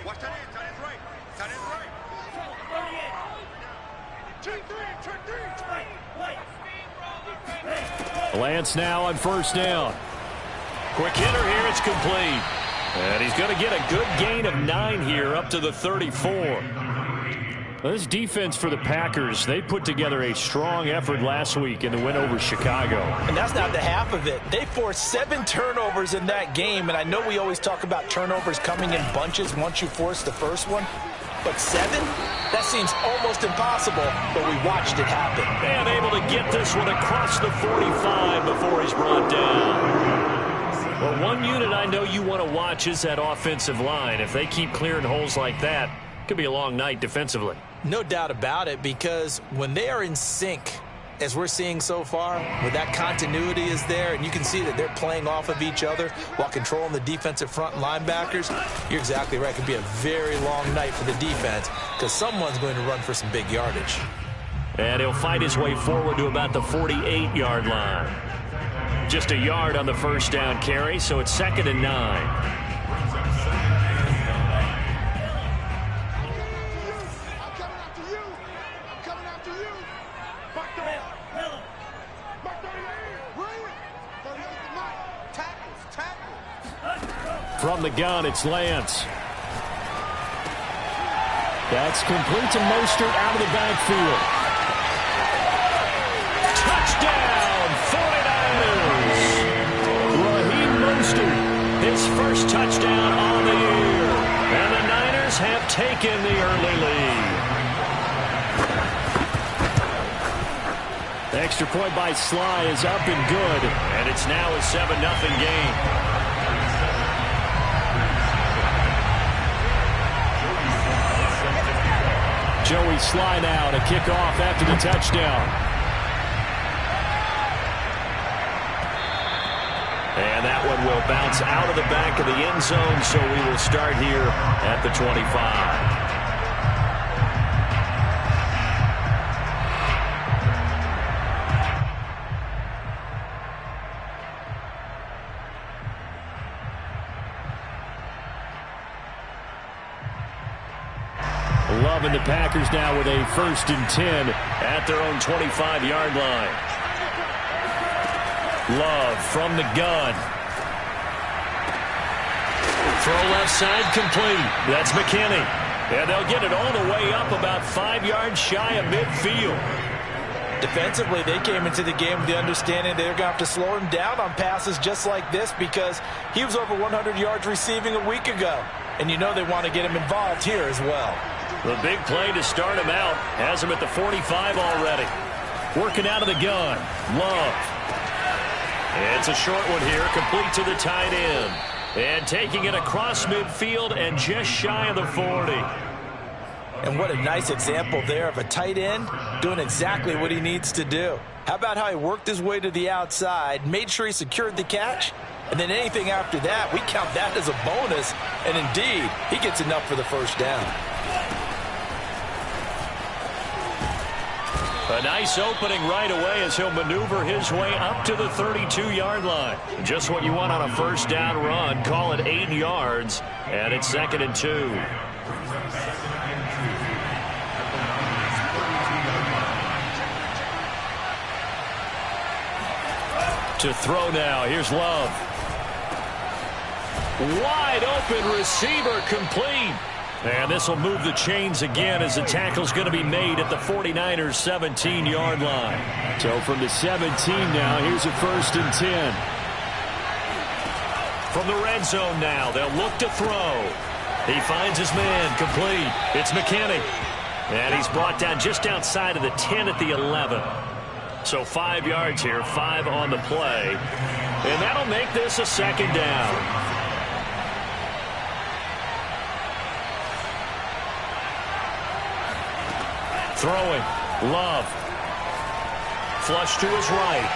Watch that in. Tight end's right. Tight end's right. Lance now on first down. Quick hitter here. It's complete. And he's going to get a good gain of 9 here up to the 34. This defense for the Packers, they put together a strong effort last week in the win over Chicago. And that's not the half of it. They forced 7 turnovers in that game, and I know we always talk about turnovers coming in bunches once you force the first one. But 7? That seems almost impossible, but we watched it happen. And able to get this one across the 45 before he's brought down. Well, one unit I know you want to watch is that offensive line. If they keep clearing holes like that, it could be a long night defensively. No doubt about it, because when they are in sync, as we're seeing so far, where that continuity is there, and you can see that they're playing off of each other while controlling the defensive front linebackers, you're exactly right. It could be a very long night for the defense because someone's going to run for some big yardage. And he'll fight his way forward to about the 48-yard line. Just a yard on the first down carry, so it's 2nd and 9. From the gun, it's Lance. That's complete to Mostert out of the backfield. Touchdown, 49ers! Raheem Mostert, his first touchdown on the year. And the Niners have taken the early lead. The extra point by Sly is up and good. And it's now a 7-0 game. Joey Sly now to kick off after the touchdown. And that one will bounce out of the back of the end zone, so we will start here at the 25. Love and the Packers now with a 1st and 10 at their own 25-yard line. Love from the gun. Throw left side complete. That's McKinney. And they'll get it all the way up about 5 yards shy of midfield. Defensively, they came into the game with the understanding they're going to have to slow him down on passes just like this because he was over 100 yards receiving a week ago. And you know they want to get him involved here as well. The big play to start him out has him at the 45 already. Working out of the gun. Love. It's a short one here, complete to the tight end. And taking it across midfield and just shy of the 40. And what a nice example there of a tight end doing exactly what he needs to do. How about how he worked his way to the outside, made sure he secured the catch, and then anything after that, we count that as a bonus. And indeed, he gets enough for the first down. A nice opening right away as he'll maneuver his way up to the 32-yard line. Just what you want on a first down run. Call it 8 yards, and it's 2nd and 2. To throw now. Here's Love. Wide open receiver complete. And this will move the chains again as the tackle's going to be made at the 49ers 17-yard line. So from the 17 now, here's a 1st and 10. From the red zone now, they'll look to throw. He finds his man complete. It's McKinney. And he's brought down just outside of the 10 at the 11. So 5 yards here, 5 on the play. And that'll make this a 2nd down. Throwing. Love. Flush to his right.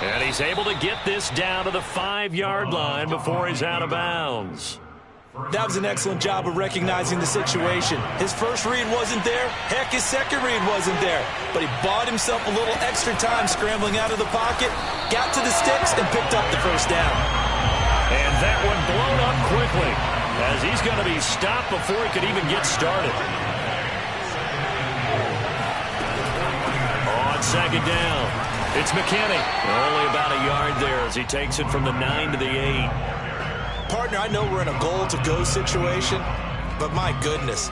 And he's able to get this down to the 5-yard line before he's out of bounds. That was an excellent job of recognizing the situation. His first read wasn't there. Heck, his second read wasn't there. But he bought himself a little extra time scrambling out of the pocket, got to the sticks, and picked up the first down. And that one blown up quickly as he's going to be stopped before he could even get started. On second down, it's McKinney. Only about a yard there as he takes it from the 9 to the 8. Partner, I know we're in a goal-to-go situation, but my goodness,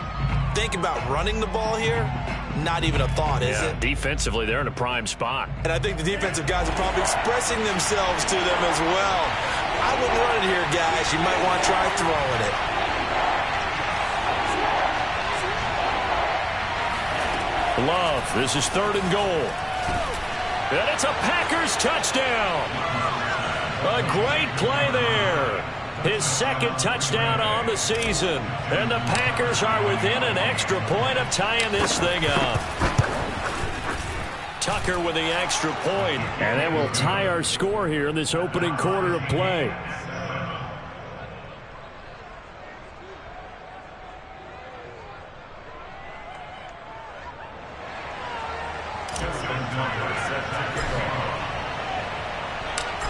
think about running the ball here. Not even a thought, is it? Defensively, they're in a prime spot. And I think the defensive guys are probably expressing themselves to them as well. I wouldn't run it here, guys. You might want to try throwing it. Love, this is 3rd and goal. And it's a Packers touchdown. A great play there. His 2nd touchdown on the season. And the Packers are within an extra point of tying this thing up. Tucker with the extra point. And that will tie our score here in this opening quarter of play.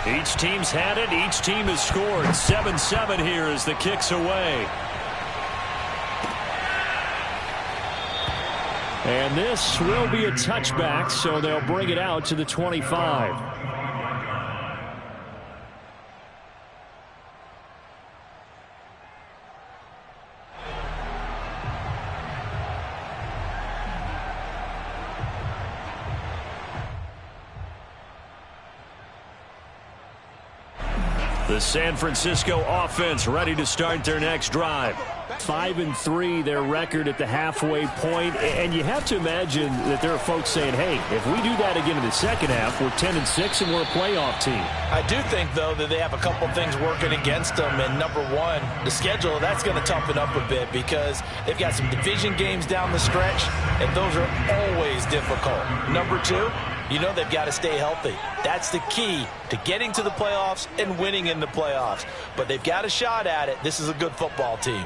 Each team's had it. Each team has scored. 7-7 here as the kick's away. And this will be a touchback, so they'll bring it out to the 25. The San Francisco offense ready to start their next drive. 5-3 their record at the halfway point, and you have to imagine that there are folks saying, hey, if we do that again in the second half, we're 10-6 and we're a playoff team. I do think, though, that they have a couple of things working against them, and number one, the schedule, that's going to toughen up a bit because they've got some division games down the stretch, and those are always difficult. Number two, you know they've got to stay healthy. That's the key to getting to the playoffs and winning in the playoffs. But they've got a shot at it. This is a good football team.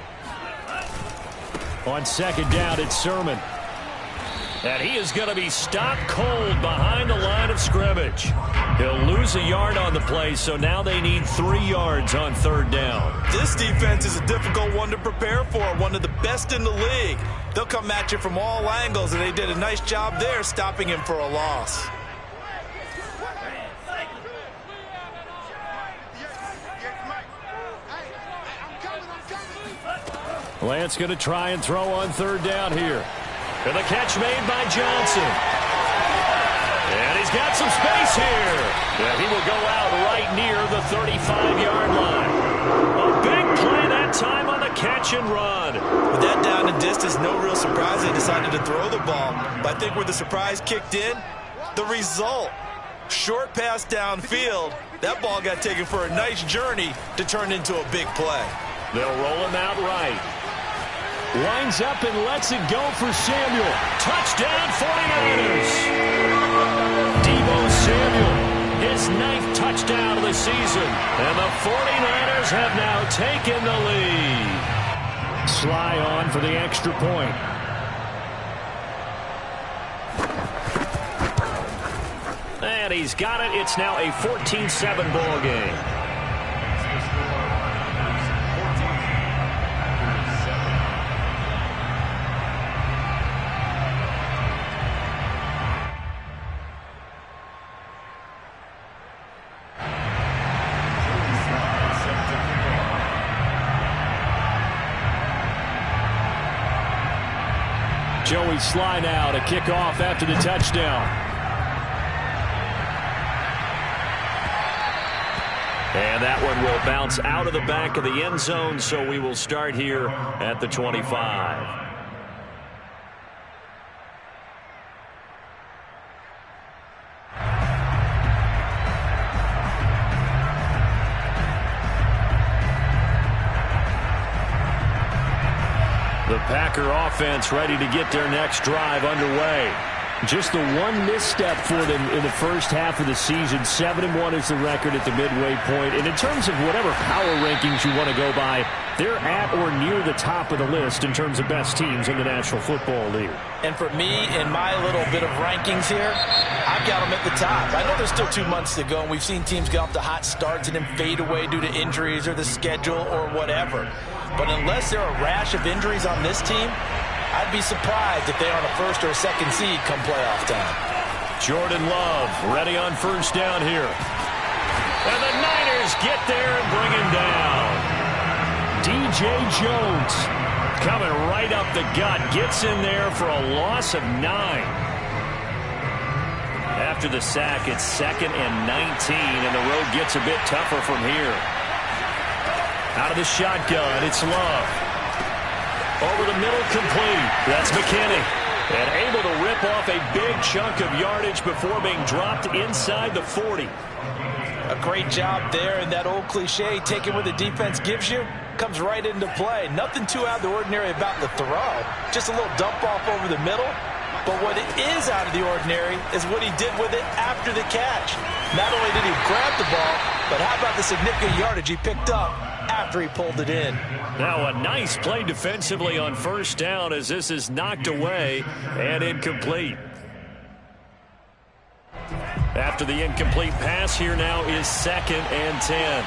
On second down, it's Sermon. And he is going to be stopped cold behind the line of scrimmage. He'll lose a yard on the play, so now they need 3 yards on 3rd down. This defense is a difficult one to prepare for, one of the best in the league. They'll come at you from all angles, and they did a nice job there stopping him for a loss. Lance going to try and throw on 3rd down here. And the catch made by Johnson. And he's got some space here. And he will go out right near the 35-yard line. A big play that time on the catch and run. With that down and distance, no real surprise they decided to throw the ball. But I think where the surprise kicked in, the result. Short pass downfield. That ball got taken for a nice journey to turn into a big play. They'll roll him out right. Lines up and lets it go for Samuel. Touchdown 49ers. Deebo Samuel, his 9th touchdown of the season. And the 49ers have now taken the lead. Sly on for the extra point. And he's got it. It's now a 14-7 ball game. Joey Sly now to kick off after the touchdown. And that one will bounce out of the back of the end zone, so we will start here at the 25. The Packer offense ready to get their next drive underway. Just the one misstep for them in the first half of the season. 7-1 is the record at the midway point. And in terms of whatever power rankings you want to go by, they're at or near the top of the list in terms of best teams in the National Football League. And for me, in my little bit of rankings here, I've got them at the top. I know there's still 2 months to go, and we've seen teams get off to hot starts and then fade away due to injuries or the schedule or whatever. But unless there are a rash of injuries on this team, I'd be surprised if they aren't a first or a second seed come playoff time. Jordan Love ready on first down here. And the Niners get there and bring him down. DJ Jones coming right up the gut. Gets in there for a loss of 9. After the sack, it's 2nd and 19, and the road gets a bit tougher from here. Out of the shotgun, it's Love. Over the middle, complete. That's McKinney. And able to rip off a big chunk of yardage before being dropped inside the 40. A great job there, and that old cliche, taking what the defense gives you, comes right into play. Nothing too out of the ordinary about the throw. Just a little dump off over the middle. But what it is out of the ordinary is what he did with it after the catch. Not only did he grab the ball, but how about the significant yardage he picked up after he pulled it in. Now a nice play defensively on first down as this is knocked away and incomplete. After the incomplete pass, here now is 2nd and 10.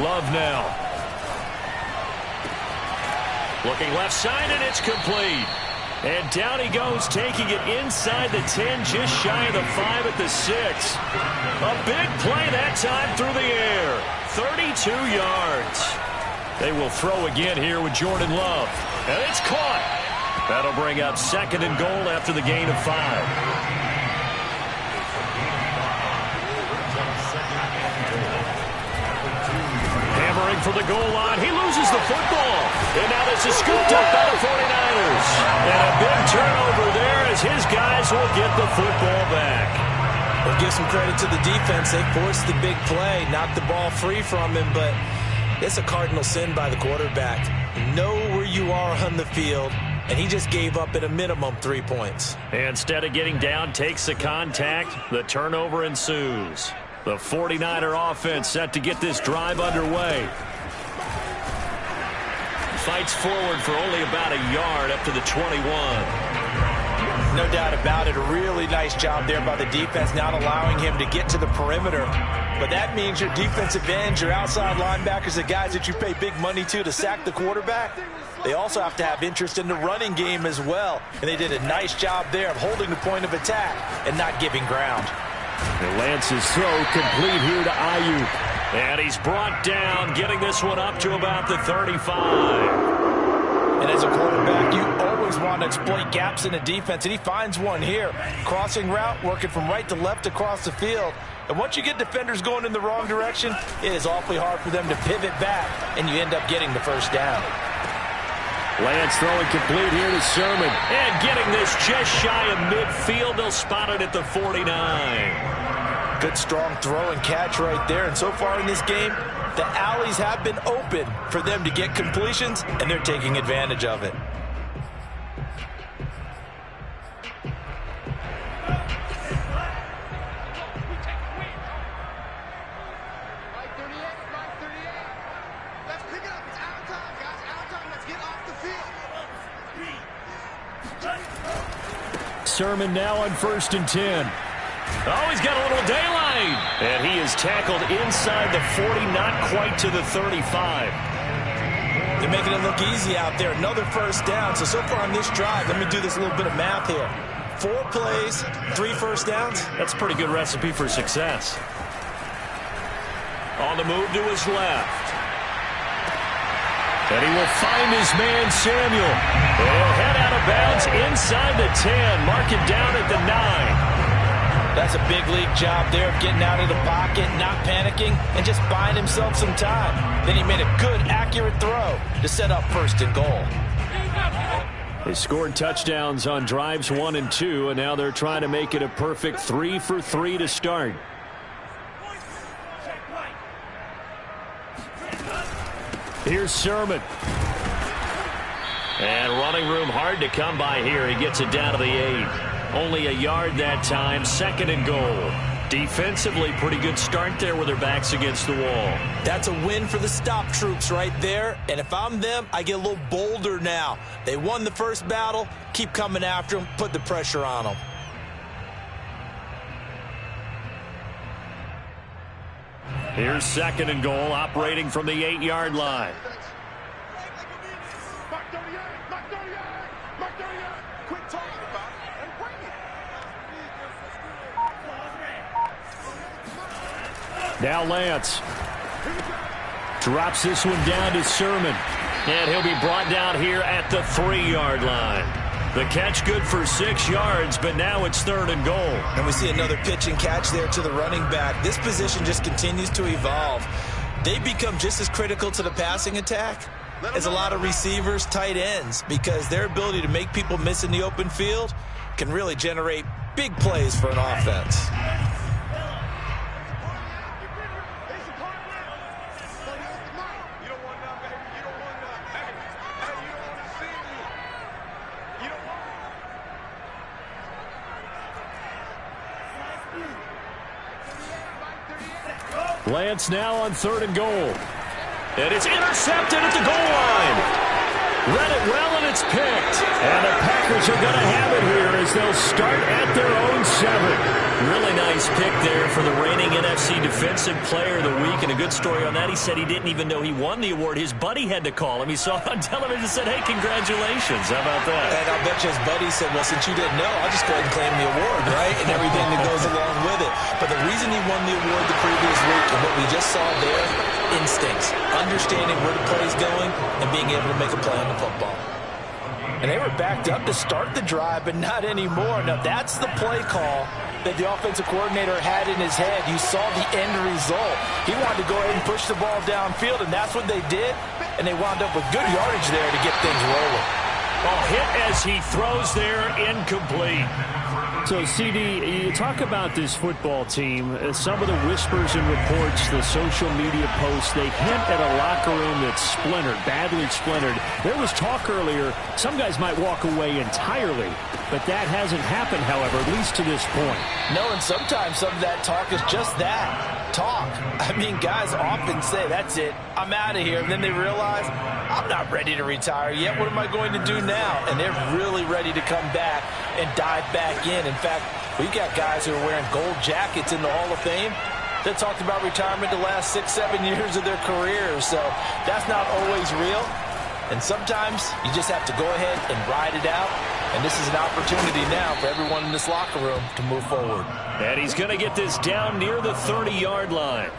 Love now. Looking left side, and it's complete. And down he goes, taking it inside the 10, just shy of the 5 at the 6. A big play that time through the air. 32 yards. They will throw again here with Jordan Love. And it's caught. That'll bring up 2nd and goal after the gain of 5. For the goal line. He loses the football. And now this is scooped up by the 49ers. And a big turnover there as his guys will get the football back. We'll give some credit to the defense. They forced the big play, knocked the ball free from him, but it's a cardinal sin by the quarterback. Know where you are on the field, and he just gave up at a minimum 3 points. Instead of getting down, takes the contact. The turnover ensues. The 49er offense set to get this drive underway. Fights forward for only about a yard up to the 21. No doubt about it. A really nice job there by the defense, not allowing him to get to the perimeter. But that means your defensive ends, your outside linebackers, the guys that you pay big money to sack the quarterback, they also have to have interest in the running game as well. And they did a nice job there of holding the point of attack and not giving ground. And Lance's throw complete here to Ayuk. And he's brought down, getting this one up to about the 35. And as a quarterback, you always want to exploit gaps in the defense, and he finds one here. Crossing route, working from right to left across the field. And once you get defenders going in the wrong direction, it is awfully hard for them to pivot back, and you end up getting the first down. Lance throwing complete here to Sermon. And getting this just shy of midfield. They'll spot it at the 49. Good strong throw and catch right there. And so far in this game, the alleys have been open for them to get completions, and they're taking advantage of it. Sermon now on 1st and 10. Oh, he's got a little daylight. And he is tackled inside the 40, not quite to the 35. They're making it look easy out there. Another first down. So far on this drive, let me do this little bit of math here. 4 plays, 3 first downs. That's a pretty good recipe for success. On the move to his left. And he will find his man, Samuel. And he'll head out of bounds inside the 10. Mark it down at the 9. That's a big league job there of getting out of the pocket, not panicking, and just buying himself some time. Then he made a good, accurate throw to set up 1st and goal. They scored touchdowns on drives 1 and 2, and now they're trying to make it a perfect 3 for 3 to start. Here's Sermon. And running room hard to come by here. He gets it down to the 8. Only a yard that time. 2nd and goal. Defensively, pretty good start there with their backs against the wall. That's a win for the stop troops right there. And if I'm them, I get a little bolder now. They won the first battle. Keep coming after them. Put the pressure on them. Here's 2nd and goal, operating from the 8-yard line. Now Lance drops this one down to Sermon. And he'll be brought down here at the 3-yard line. The catch good for 6 yards, but now it's 3rd and goal. And we see another pitch and catch there to the running back. This position just continues to evolve. They become just as critical to the passing attack as a lot of receivers, tight ends, because their ability to make people miss in the open field can really generate big plays for an offense. Lance now on 3rd and goal. And it's intercepted at the goal line. Read it well, and it's picked. And the Packers are going to have it here as they'll start at their own 7. Really nice pick there for the reigning NFC Defensive Player of the Week. And a good story on that. He said he didn't even know he won the award. His buddy had to call him. He saw it on television and said, hey, congratulations. How about that? And I'll bet you his buddy said, well, since you didn't know, I'll just go ahead and claim the award, right? And everything that goes along with it. But the reason he won the award the previous week and what we just saw there, instincts, understanding where the play's going and being able to make a play on the football. And they were backed up to start the drive, but not anymore. Now, that's the play call that the offensive coordinator had in his head. You saw the end result. He wanted to go ahead and push the ball downfield, and that's what they did. And they wound up with good yardage there to get things rolling. Oh, hit as he throws there, incomplete. So, CD, you talk about this football team, some of the whispers and reports, the social media posts, they hint at a locker room that's splintered, badly splintered. There was talk earlier, some guys might walk away entirely, but that hasn't happened, however, at least to this point. No, and sometimes some of that talk is just that, talk. I mean, guys often say, that's it, I'm out of here, and then they realize, I'm not ready to retire yet, what am I going to do now? And they're really ready to come back and dive back in. In fact, we got guys who are wearing gold jackets in the Hall of Fame that talked about retirement the last 6-7 years of their careers. So that's not always real. And sometimes you just have to go ahead and ride it out. And this is an opportunity now for everyone in this locker room to move forward. And he's going to get this down near the 30-yard line.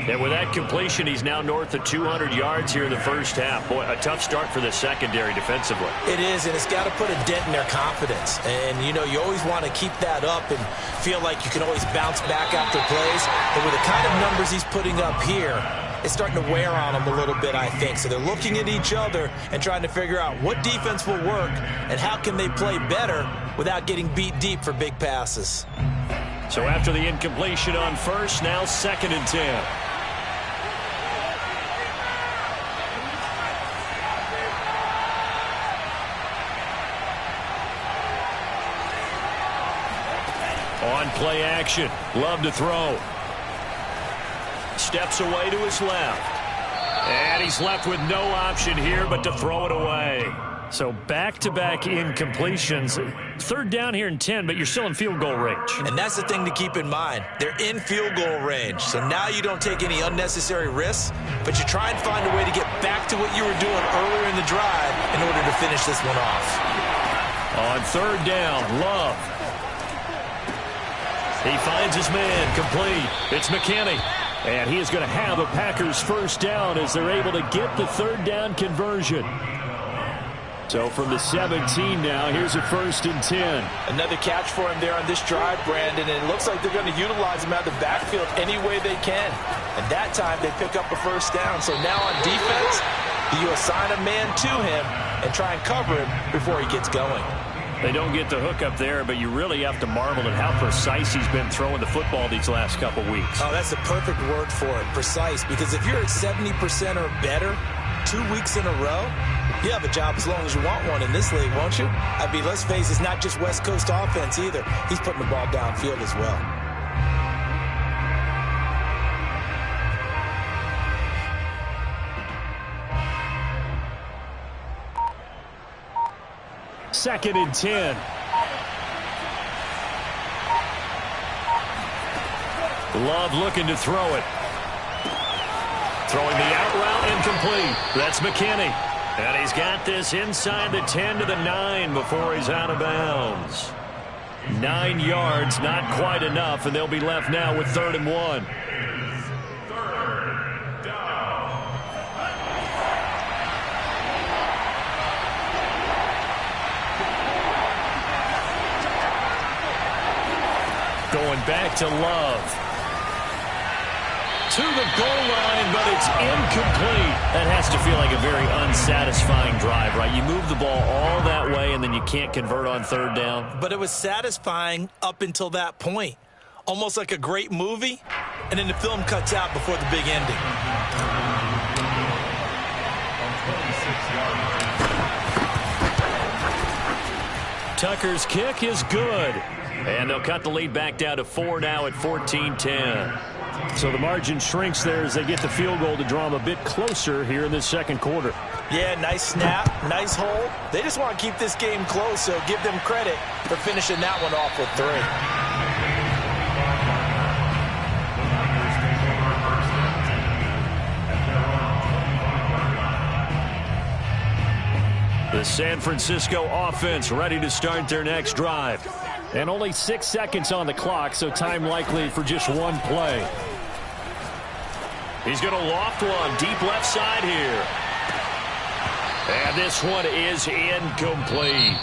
And with that completion, he's now north of 200 yards here in the first half. Boy, a tough start for the secondary defensively. It is, and it's got to put a dent in their confidence. And, you know, you always want to keep that up and feel like you can always bounce back after plays. But with the kind of numbers he's putting up here, it's starting to wear on them a little bit, I think. So they're looking at each other and trying to figure out what defense will work and how can they play better without getting beat deep for big passes. So after the incompletion on first, now 2nd and 10. On play action, Love to throw. Steps away to his left. And he's left with no option here but to throw it away. So back-to-back incompletions. 3rd down here and 10, but you're still in field goal range. And that's the thing to keep in mind. They're in field goal range. So now you don't take any unnecessary risks, but you try and find a way to get back to what you were doing earlier in the drive in order to finish this one off. On 3rd down, Love. He finds his man, complete. It's McKinney. And he is going to have a Packers first down as they're able to get the 3rd down conversion. So from the 17 now, here's a 1st and 10. Another catch for him there on this drive, Brandon, and it looks like they're going to utilize him out of the backfield any way they can. And that time they pick up a first down. So now on defense, you assign a man to him and try and cover him before he gets going. They don't get the hook up there, but you really have to marvel at how precise he's been throwing the football these last couple weeks. Oh, that's the perfect word for it, precise. Because if you're at 70% or better 2 weeks in a row, you have a job as long as you want one in this league, won't you? I mean, let's face it, it's not just West Coast offense either. He's putting the ball downfield as well. Second and 10. Love looking to throw it. Throwing the out route incomplete. That's McKinney. And he's got this inside the 10 to the 9 before he's out of bounds. 9 yards, not quite enough, and they'll be left now with 3rd and 1. Going back to Love. To the goal line, but it's incomplete. That has to feel like a very unsatisfying drive, right? You move the ball all that way, and then you can't convert on 3rd down. But it was satisfying up until that point. Almost like a great movie, and then the film cuts out before the big ending. Tucker's kick is good. And they'll cut the lead back down to 4 now at 14-10. So the margin shrinks there as they get the field goal to draw them a bit closer here in this second quarter. Yeah, nice snap, nice hold. They just want to keep this game close, so give them credit for finishing that one off with 3. The San Francisco offense ready to start their next drive. And only 6 seconds on the clock, so time likely for just one play. He's going to loft one deep left side here. And this one is incomplete.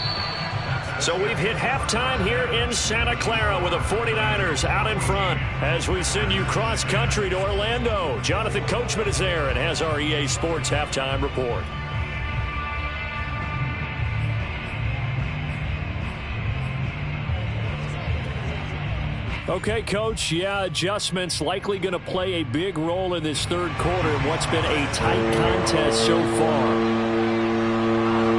So we've hit halftime here in Santa Clara with the 49ers out in front as we send you cross-country to Orlando. Jonathan Coachman is there and has our EA Sports halftime report. Okay, Coach, yeah, adjustments likely going to play a big role in this third quarter in what's been a tight contest so far.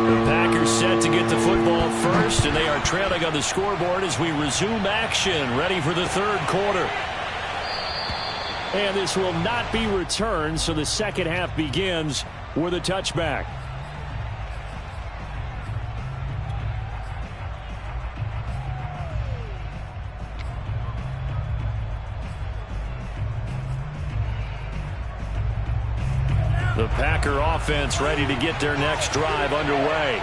The Packers set to get the football first, and they are trailing on the scoreboard as we resume action, ready for the third quarter. And this will not be returned, so the second half begins with a touchback. The Packer offense ready to get their next drive underway.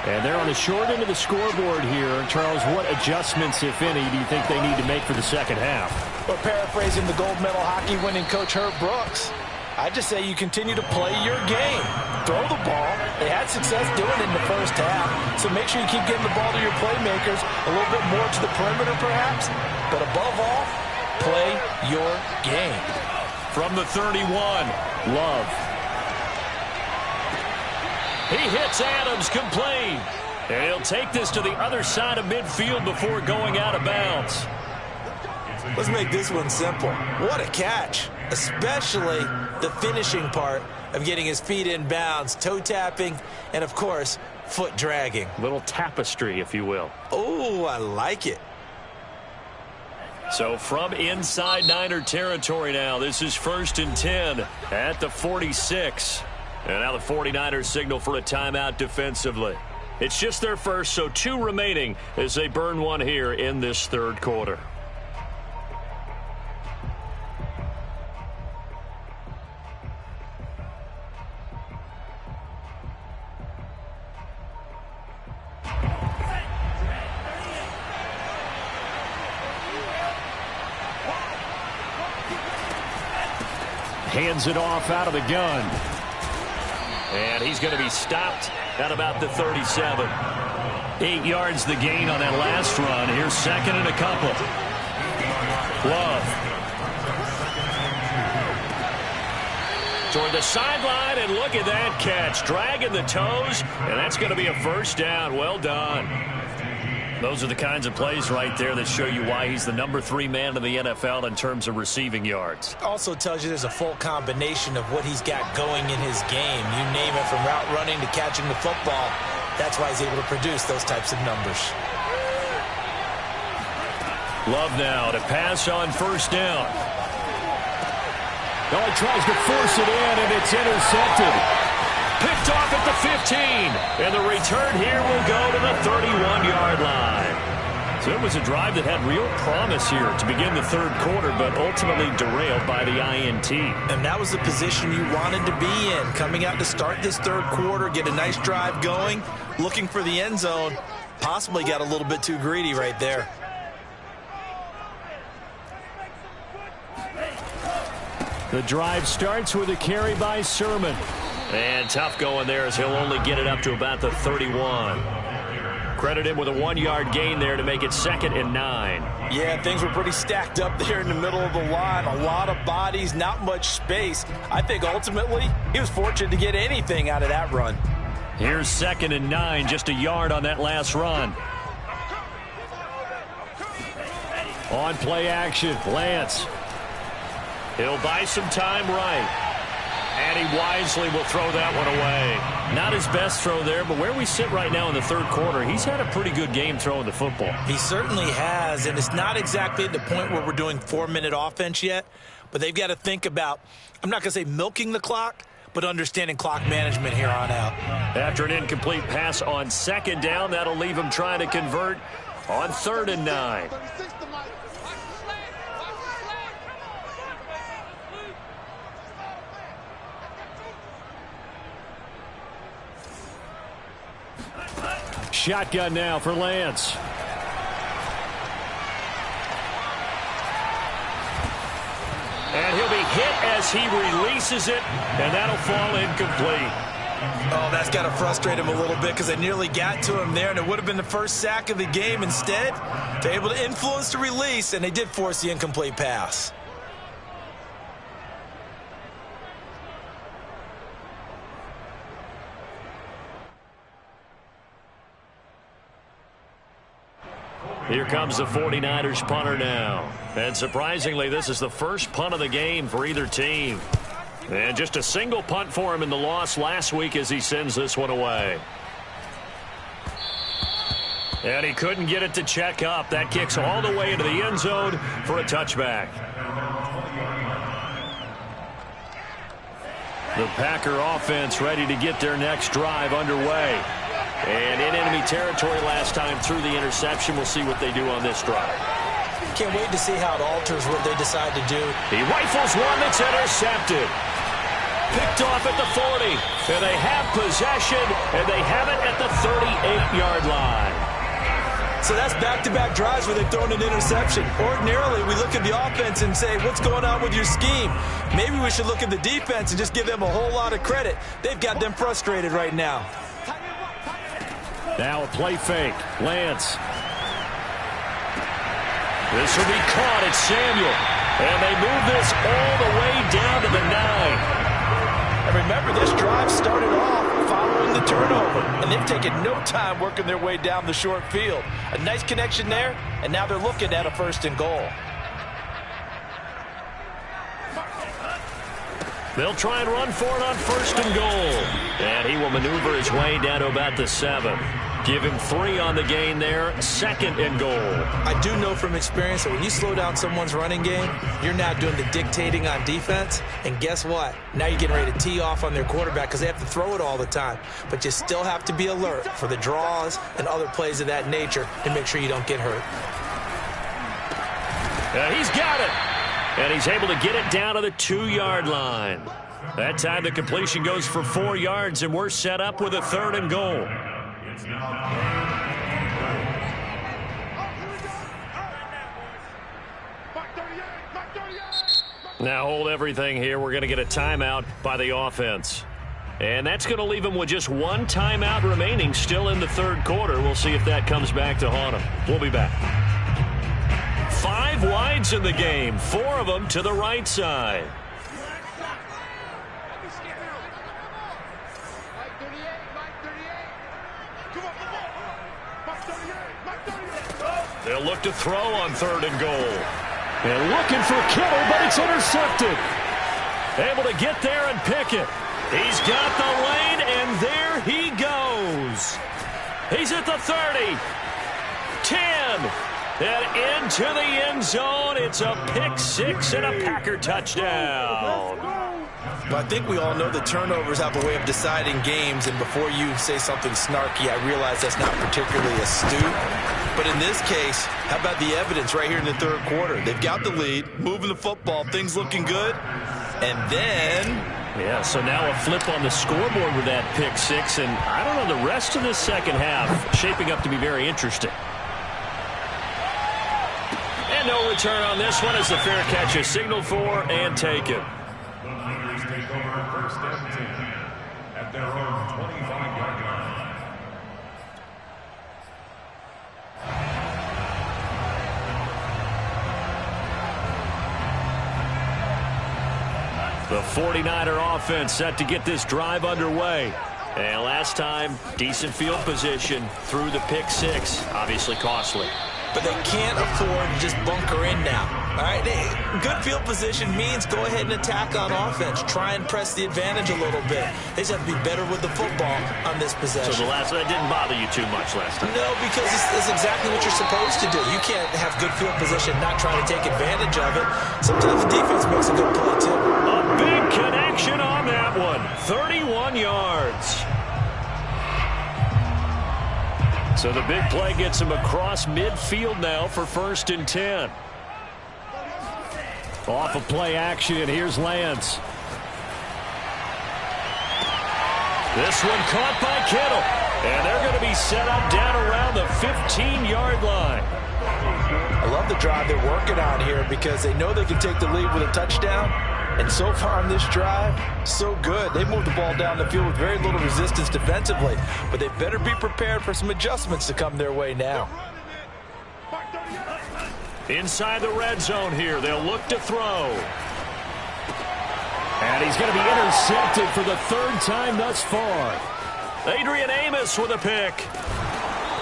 And they're on the short end of the scoreboard here. Charles, what adjustments, if any, do you think they need to make for the second half? Well, paraphrasing the gold medal hockey winning coach Herb Brooks, I just say you continue to play your game. Throw the ball. They had success doing it in the first half, so make sure you keep getting the ball to your playmakers, a little bit more to the perimeter perhaps, but above all, play your game. From the 31, Love. He hits Adams complete. And he'll take this to the other side of midfield before going out of bounds. Let's make this one simple. What a catch, especially the finishing part of getting his feet in bounds, toe tapping, and, of course, foot dragging. Little tapestry, if you will. Oh, I like it. So from inside Niner territory now, this is 1st and 10 at the 46. And now the 49ers signal for a timeout defensively. It's just their first, so 2 remaining as they burn one here in this third quarter. Hands it off out of the gun. And he's going to be stopped at about the 37. 8 yards the gain on that last run. Here's 2nd and a couple. Love. Toward the sideline, and look at that catch. Dragging the toes, and that's going to be a first down. Well done. Those are the kinds of plays right there that show you why he's the number 3 man in the NFL in terms of receiving yards. Also tells you there's a full combination of what he's got going in his game. You name it, from route running to catching the football. That's why he's able to produce those types of numbers. Love now to pass on first down. Oh, he tries to force it in, and it's intercepted. Picked off at the 15, and the return here will go to the 31-yard line. So it was a drive that had real promise here to begin the third quarter, but ultimately derailed by the INT. And that was the position you wanted to be in, coming out to start this third quarter, get a nice drive going, looking for the end zone. Possibly got a little bit too greedy right there. The drive starts with a carry by Sermon. And tough going there as he'll only get it up to about the 31. Credit him with a 1-yard gain there to make it 2nd and 9. Yeah, things were pretty stacked up there in the middle of the line. A lot of bodies, not much space. I think ultimately he was fortunate to get anything out of that run. Here's 2nd and 9, just a yard on that last run. On play action, Lance. He'll buy some time right. And he wisely will throw that one away. Not his best throw there, but where we sit right now in the third quarter, he's had a pretty good game throwing the football. He certainly has, and it's not exactly at the point where we're doing 4-minute offense yet, but they've got to think about, I'm not going to say milking the clock, but understanding clock management here on out. After an incomplete pass on 2nd down, that'll leave him trying to convert on 3rd and 9. Shotgun now for Lance. And he'll be hit as he releases it, and that'll fall incomplete. Oh, that's got to frustrate him a little bit because they nearly got to him there, and it would have been the first sack of the game. Instead, they're able to influence the release, and they did force the incomplete pass. Here comes the 49ers punter now. And surprisingly, this is the first punt of the game for either team. And just a single punt for him in the loss last week as he sends this one away. And he couldn't get it to check up. That kicks all the way into the end zone for a touchback. The Packer offense ready to get their next drive underway. And in enemy territory last time through the interception. We'll see what they do on this drive. Can't wait to see how it alters what they decide to do. He rifles one that's intercepted. Picked off at the 40. And they have possession, and they have it at the 38-yard line. So that's back-to-back drives where they've thrown an interception. Ordinarily, we look at the offense and say, what's going on with your scheme? Maybe we should look at the defense and just give them a whole lot of credit. They've got them frustrated right now. Now a play fake. Lance. This will be caught. It's Samuel. And they move this all the way down to the 9. And remember, this drive started off following the turnover. And they've taken no time working their way down the short field. A nice connection there, and now they're looking at a 1st and goal. They'll try and run for it on 1st and goal. And he will maneuver his way down to about the 7. Give him 3 on the gain there. 2nd and goal. I do know from experience that when you slow down someone's running game, you're now doing the dictating on defense. And guess what? Now you're getting ready to tee off on their quarterback because they have to throw it all the time. But you still have to be alert for the draws and other plays of that nature to make sure you don't get hurt. He's got it. And he's able to get it down to the 2-yard line. That time the completion goes for 4 yards, and we're set up with a 3rd and goal. Now hold everything here. We're going to get a timeout by the offense. And that's going to leave them with just 1 timeout remaining still in the third quarter. We'll see if that comes back to haunt them. We'll be back. 5 wides in the game, 4 of them to the right side. They'll look to throw on 3rd and goal. And looking for Kittle, but it's intercepted. Able to get there and pick it. He's got the lane, and there he goes. He's at the 30, 10. And into the end zone. It's a pick 6 and a Packer touchdown. But I think we all know the turnovers have a way of deciding games, and before you say something snarky, I realize that's not particularly astute. But in this case, how about the evidence right here in the third quarter? They've got the lead, moving the football, things looking good, and then... Yeah, so now a flip on the scoreboard with that pick six, and I don't know, the rest of the second half shaping up to be very interesting. And no return on this one as the fair catch is signaled for and taken. The Packers take over first and 10 at their own 25-yard line. The 49er offense set to get this drive underway. And last time, decent field position through the pick six. Obviously costly. But they can't afford to just bunker in now. All right, good field position means go ahead and attack on offense. Try and press the advantage a little bit. They just have to be better with the football on this possession. So that didn't bother you too much last time? No, because it's exactly what you're supposed to do. You can't have good field position, not trying to take advantage of it. Sometimes the defense makes a good play, too. A big connection on that one. 31 yards. So the big play gets him across midfield now for 1st and 10. Off of play action, here's Lance. This one caught by Kittle. And they're going to be set up down around the 15-yard line. I love the drive they're working on here because they know they can take the lead with a touchdown. And so far on this drive, so good. They moved the ball down the field with very little resistance defensively. But they better be prepared for some adjustments to come their way now. Inside the red zone here, they'll look to throw. And he's going to be intercepted for the 3rd time thus far. Adrian Amos with a pick.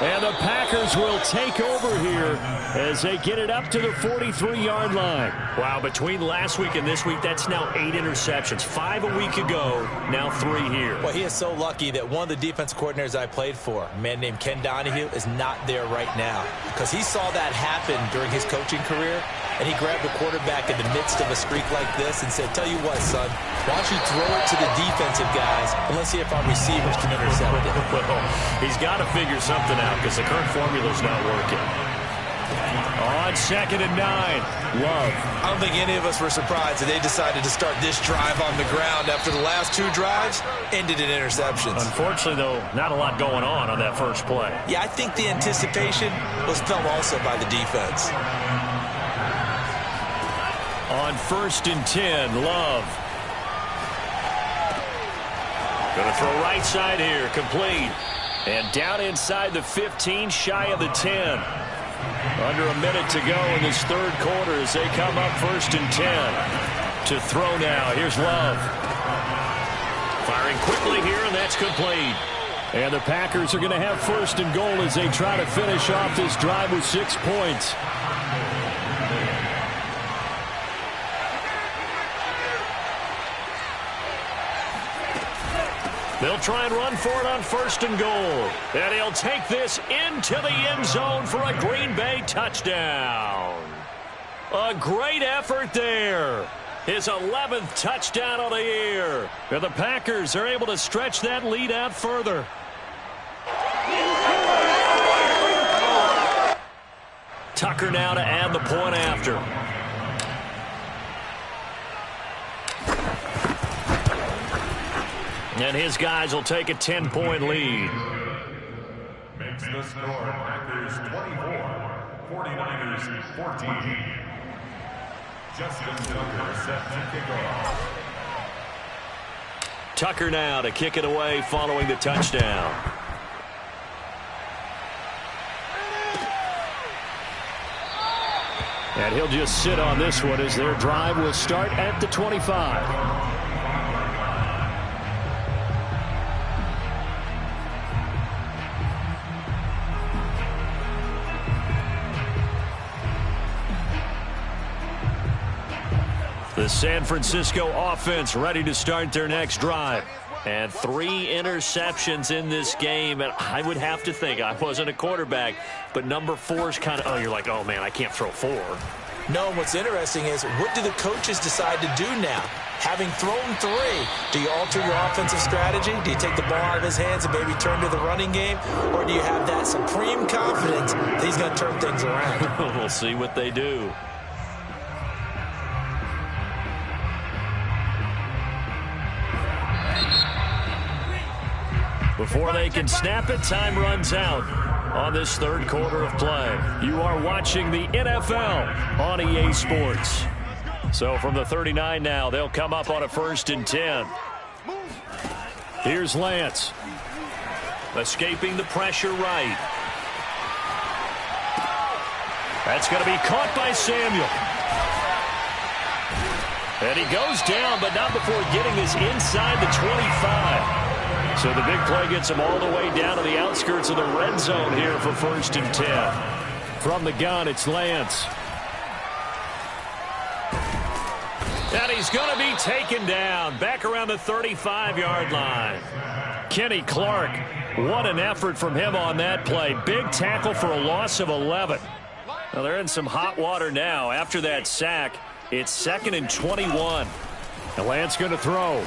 And the Packers will take over here as they get it up to the 43-yard line. Wow, between last week and this week, that's now 8 interceptions. 5 a week ago, now 3 here. Well, he is so lucky that one of the defensive coordinators I played for, a man named Ken Donahue, is not there right now. Because he saw that happen during his coaching career, and he grabbed the quarterback in the midst of a streak like this and said, tell you what, son, why don't you throw it to the defensive guys and let's see if our receivers can intercept it. Well, he's got to figure something out because the current formula's not working. On 2nd and 9, Love. I don't think any of us were surprised that they decided to start this drive on the ground after the last 2 drives ended in interceptions. Unfortunately, though, not a lot going on that first play. Yeah, I think the anticipation was felt also by the defense. On 1st and 10, Love. Going to throw right side here, complete. And down inside the 15, shy of the 10. Under a minute to go in this 3rd quarter as they come up 1st and 10. To throw now, here's Love. Firing quickly here, and that's complete. And the Packers are going to have 1st and goal as they try to finish off this drive with 6 points. They'll try and run for it on 1st and goal. And he'll take this into the end zone for a Green Bay touchdown. A great effort there. His 11th touchdown of the year. And the Packers are able to stretch that lead out further. Tucker now to add the point after. And his guys will take a 10-point lead. Makes the score Packers 24, 49ers 14. Justin Tucker set to kick off. Tucker now to kick it away following the touchdown. And he'll just sit on this one as their drive will start at the 25. The San Francisco offense ready to start their next drive. And 3 interceptions in this game. And I would have to think, I wasn't a quarterback, but number 4 is kind of, you're like, oh, man, I can't throw 4. No, what's interesting is what do the coaches decide to do now? Having thrown 3, do you alter your offensive strategy? Do you take the ball out of his hands and maybe turn to the running game? Or do you have that supreme confidence that he's going to turn things around? We'll see what they do. Before they can snap it, time runs out on this third quarter of play. You are watching the NFL on EA Sports. So from the 39 now, they'll come up on a 1st and 10. Here's Lance. Escaping the pressure right. That's going to be caught by Samuel. And he goes down, but not before getting his inside the 25. So the big play gets him all the way down to the outskirts of the red zone here for 1st and 10. From the gun, it's Lance. And he's going to be taken down back around the 35-yard line. Kenny Clark, what an effort from him on that play. Big tackle for a loss of 11. Now they're in some hot water now. After that sack, it's 2nd and 21. And Lance going to throw.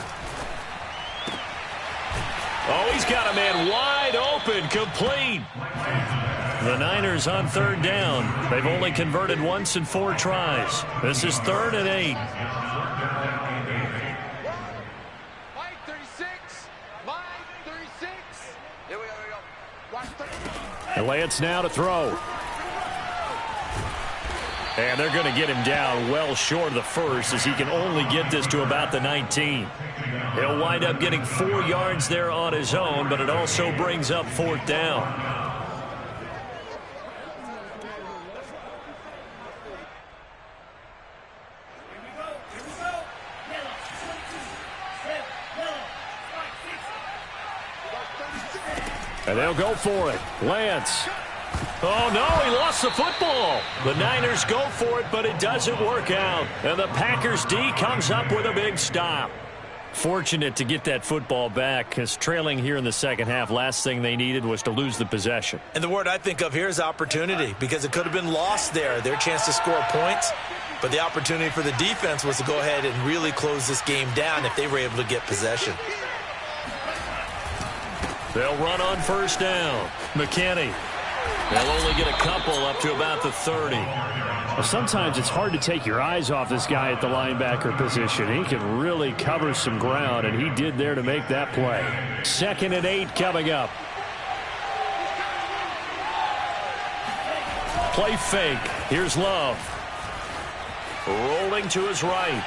Oh, he's got a man wide open, complete. The Niners on 3rd down. They've only converted once in 4 tries. This is 3rd and 8. Line 36. Line 36. Here we go. And Lance now to throw. And they're going to get him down well short of the 1st as he can only get this to about the 19. He'll wind up getting 4 yards there on his own, but it also brings up 4th down. And they'll go for it. Lance. Oh, no, he lost the football. The Niners go for it, but it doesn't work out. And the Packers D comes up with a big stop. Fortunate to get that football back, because trailing here in the second half, last thing they needed was to lose the possession. And the word I think of here is opportunity, because it could have been lost there, their chance to score points. But the opportunity for the defense was to go ahead and really close this game down if they were able to get possession. They'll run on 1st down. McKinney. They'll only get a couple up to about the 30. Well, sometimes it's hard to take your eyes off this guy at the linebacker position. He can really cover some ground, and he did there to make that play. 2nd and 8 coming up. Play fake. Here's Love. Rolling to his right.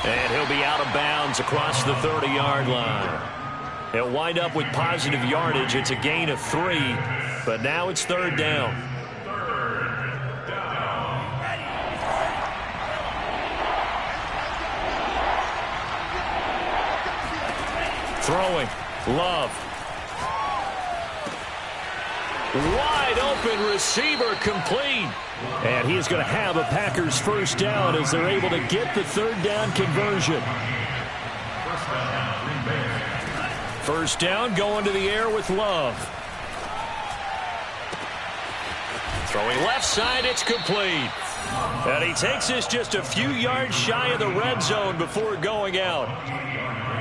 And he'll be out of bounds across the 30-yard line. He'll wind up with positive yardage. It's a gain of 3, but now it's 3rd down. Throwing. Love. Wide open receiver, complete. And he is going to have a Packers 1st down as they're able to get the 3rd down conversion. 1st down, going to the air with Love. Throwing left side, it's complete. And he takes this just a few yards shy of the red zone before going out.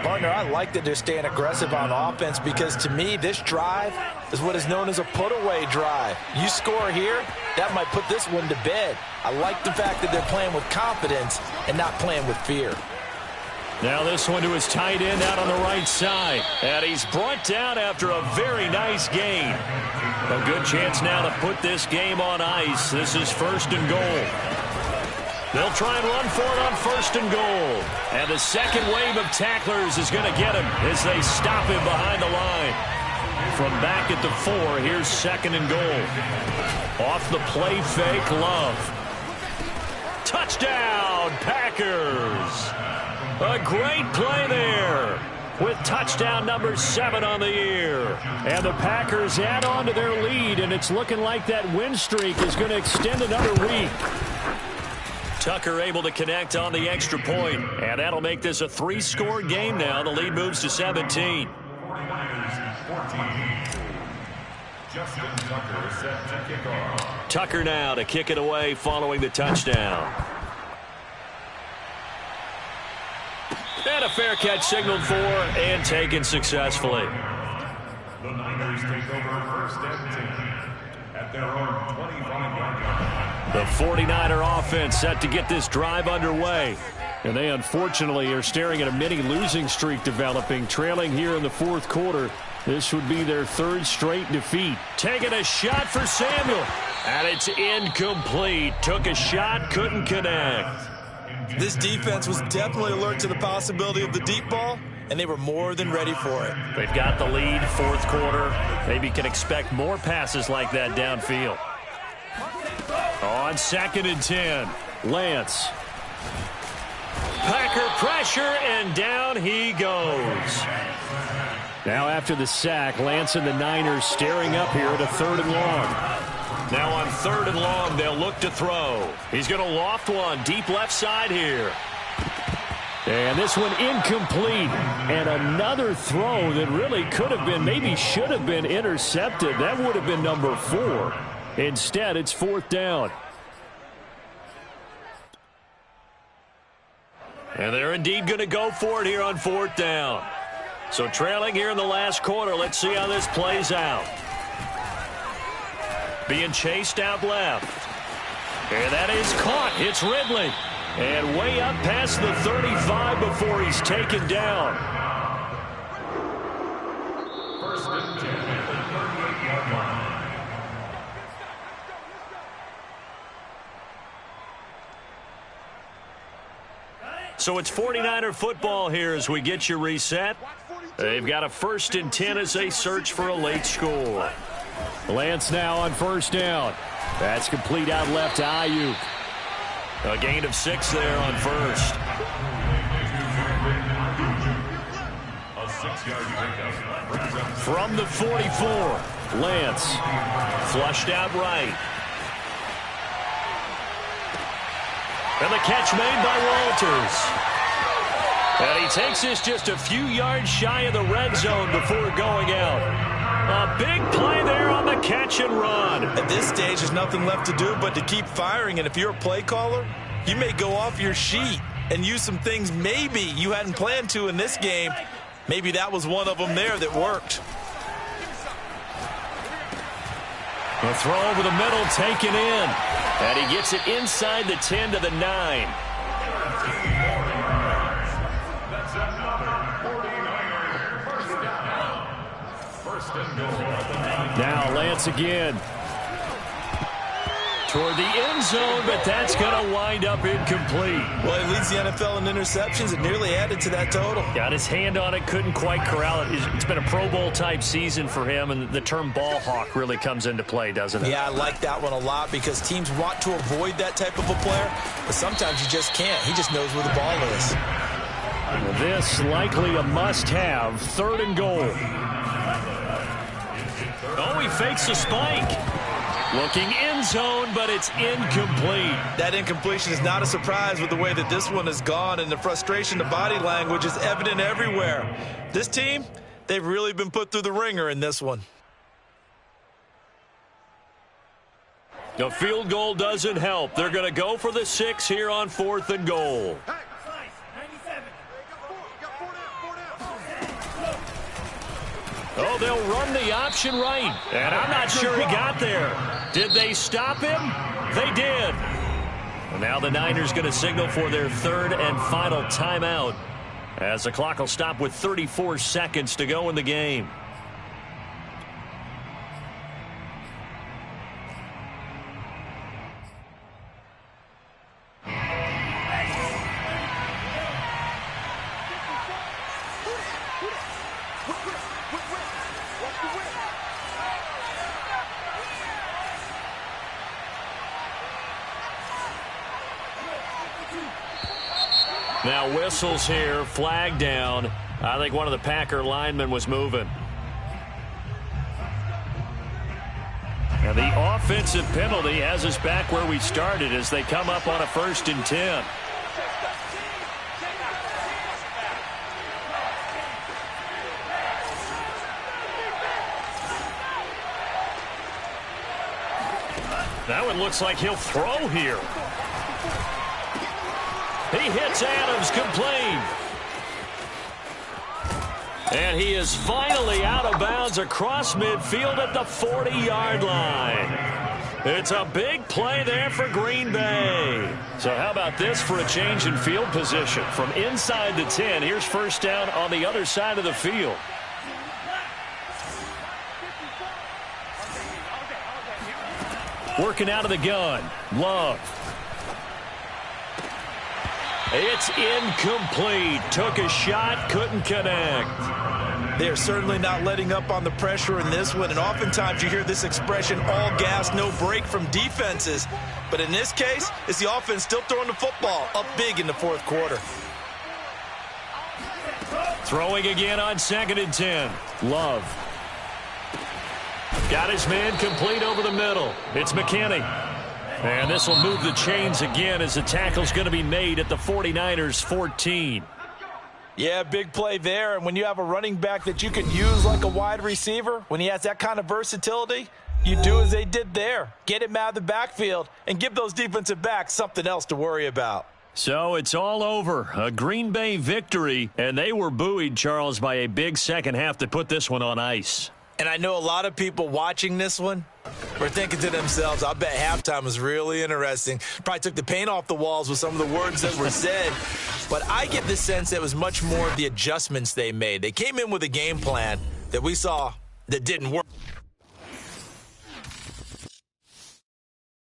Partner, I like that they're staying aggressive on offense, because to me, this drive is what is known as a put-away drive. You score here, that might put this one to bed. I like the fact that they're playing with confidence and not playing with fear. Now this one to his tight end out on the right side. And he's brought down after a very nice gain. A good chance now to put this game on ice. This is 1st and goal. They'll try and run for it on 1st and goal. And the second wave of tacklers is going to get him as they stop him behind the line. From back at the 4, here's 2nd and goal. Off the play fake, Love. Touchdown, Packers! A great play there with touchdown number 7 on the year. And the Packers add on to their lead, and it's looking like that win streak is going to extend another week. Tucker able to connect on the extra point, and that'll make this a 3-score game now. The lead moves to 17. Justin Tucker is set to kick off. Tucker now to kick it away following the touchdown. And a fair catch signaled for and taken successfully. The Niners take over first and 10 at their own 25-yard line. The 49er offense set to get this drive underway. And they unfortunately are staring at a mini losing streak developing, trailing here in the fourth quarter. This would be their third straight defeat. Taking a shot for Samuel. And it's incomplete. Took a shot, couldn't connect. This defense was definitely alert to the possibility of the deep ball, and they were more than ready for it. They've got the lead, fourth quarter. Maybe can expect more passes like that downfield. On 2nd and 10, Lance. Packer pressure, and down he goes. Now after the sack, Lance and the Niners staring up here at a 3rd and long. Now on 3rd and long, they'll look to throw. He's going to loft one deep left side here. And this one incomplete. And another throw that really could have been, maybe should have been intercepted. That would have been number 4. Instead, it's 4th down. And they're indeed going to go for it here on 4th down. So trailing here in the last quarter, let's see how this plays out. Being chased out left. And that is caught. It's Ridley. And way up past the 35 before he's taken down. First and 10 at the 38-yard line. So it's 49er football here as we get you reset. They've got a 1st and 10 as they search for a late score. Lance now on 1st down. That's complete out left to Ayuk. A gain of 6 there on 1st. A 6-yard pickup. From the 44, Lance. Flushed out right. And the catch made by Walters. And he takes this just a few yards shy of the red zone before going out. A big play there on the catch and run. At this stage, there's nothing left to do but to keep firing. And if you're a play caller, you may go off your sheet and use some things maybe you hadn't planned to in this game. Maybe that was one of them there that worked. A throw over the middle taken in. And he gets it inside the 10 to the 9. That's another 49er first down. First and goal at the 9. Now Lance again. Toward the end zone, but that's going to wind up incomplete. Well, he leads the NFL in interceptions. It nearly added to that total. Got his hand on it, couldn't quite corral it. It's been a Pro Bowl type season for him, and the term ball hawk really comes into play, doesn't it? Yeah, I like that one a lot because teams want to avoid that type of a player, but sometimes you just can't. He just knows where the ball is. This likely a must-have, 3rd and goal. Oh, he fakes the spike. Looking end zone, but it's incomplete. That incompletion is not a surprise with the way that this one has gone, and the frustration, the body language is evident everywhere. This team, they've really been put through the ringer in this one. The field goal doesn't help. They're going to go for the 6 here on 4th and goal. Oh, they'll run the option right. And I'm not sure he got there. Did they stop him? They did. And now the Niners going to signal for their 3rd and final timeout as the clock will stop with 34 seconds to go in the game. Now whistles here, flag down. I think one of the Packer linemen was moving. And the offensive penalty has us back where we started as they come up on a 1st and 10. That one looks like he'll throw here. He hits Adams complete. And he is finally out of bounds across midfield at the 40-yard line. It's a big play there for Green Bay. So how about this for a change in field position? From inside the 10, here's first down on the other side of the field. Working out of the gun. Love. It's incomplete. Took a shot, couldn't connect. They're certainly not letting up on the pressure in this one, and oftentimes you hear this expression, all gas, no break from defenses. But in this case, it's the offense still throwing the football up big in the fourth quarter. Throwing again on 2nd and 10. Love. Got his man complete over the middle. It's McKinney. And this will move the chains again as the tackle's going to be made at the 49ers 14. Yeah, big play there. And when you have a running back that you can use like a wide receiver, when he has that kind of versatility, you do as they did there. Get him out of the backfield and give those defensive backs something else to worry about. So it's all over. A Green Bay victory, and they were buoyed, Charles, by a big second half that put this one on ice. And I know a lot of people watching this one were thinking to themselves, I bet halftime was really interesting. Probably took the paint off the walls with some of the words that were said. But I get the sense that it was much more of the adjustments they made. They came in with a game plan that we saw that didn't work.